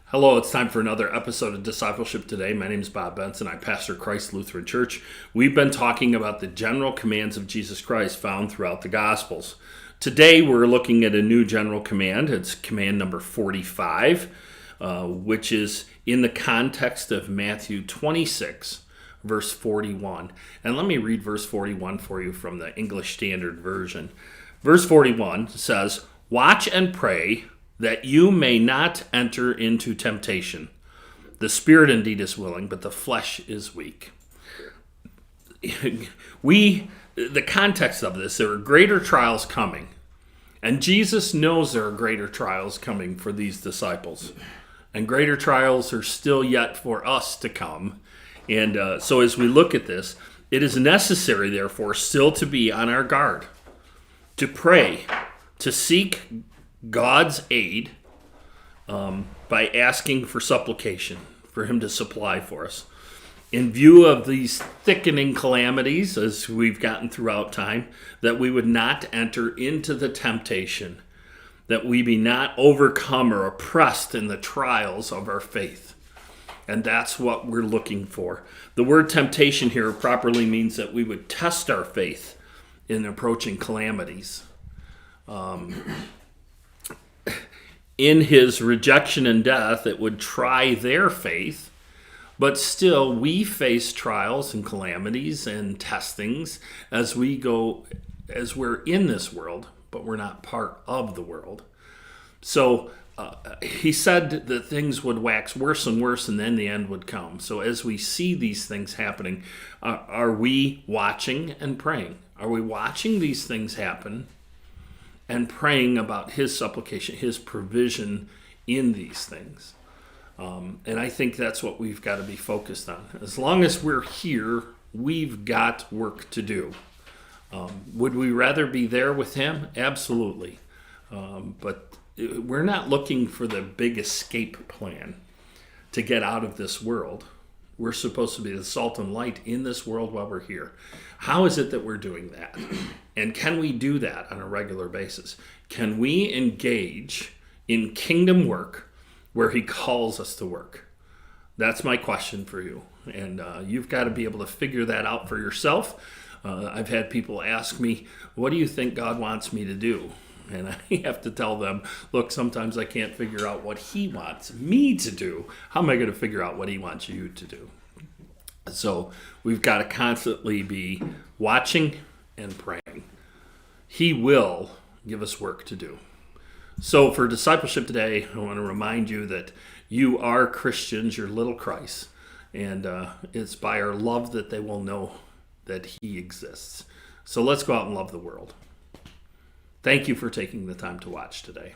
Hello, it's time for another episode of Discipleship Today. My name is Bob Benson. I pastor Christ Lutheran Church. We've been talking about the general commands of Jesus Christ found throughout the Gospels. Today, we're looking at a new general command. It's command number 45, which is in the context of Matthew 26, verse 41. And let me read verse 41 for you from the English Standard Version. Verse 41 says, "Watch and pray that you may not enter into temptation. The spirit indeed is willing, but the flesh is weak." The context of this, there are greater trials coming. And Jesus knows there are greater trials coming for these disciples. And greater trials are still yet for us to come. And so as we look at this, it is necessary, therefore, still to be on our guard, to pray, to seek God's aid by asking for supplication, for him to supply for us. In view of these thickening calamities, as we've gotten throughout time, that we would not enter into the temptation, that we be not overcome or oppressed in the trials of our faith. And that's what we're looking for. The word temptation here properly means that we would test our faith in approaching calamities. In his rejection and death, it would try their faith, but still we face trials and calamities and testings as we're in this world, but we're not part of the world. So he said that things would wax worse and worse, and then the end would come. So as we see these things happening, are we watching and praying? Are we watching these things happen and praying about his supplication, his provision in these things? And I think that's what we've got to be focused on. As long as we're here, we've got work to do. Would we rather be there with him? Absolutely. But we're not looking for the big escape plan to get out of this world. We're supposed to be the salt and light in this world while we're here. How is it that we're doing that? And can we do that on a regular basis? Can we engage in kingdom work where he calls us to work? That's my question for you. And you've got to be able to figure that out for yourself. I've had people ask me, what do you think God wants me to do? And I have to tell them, look, sometimes I can't figure out what he wants me to do. How am I going to figure out what he wants you to do? So we've got to constantly be watching and praying. He will give us work to do. So for discipleship today, I want to remind you that you are Christians, you're little Christ. And it's by our love that they will know that he exists. So let's go out and love the world. Thank you for taking the time to watch today.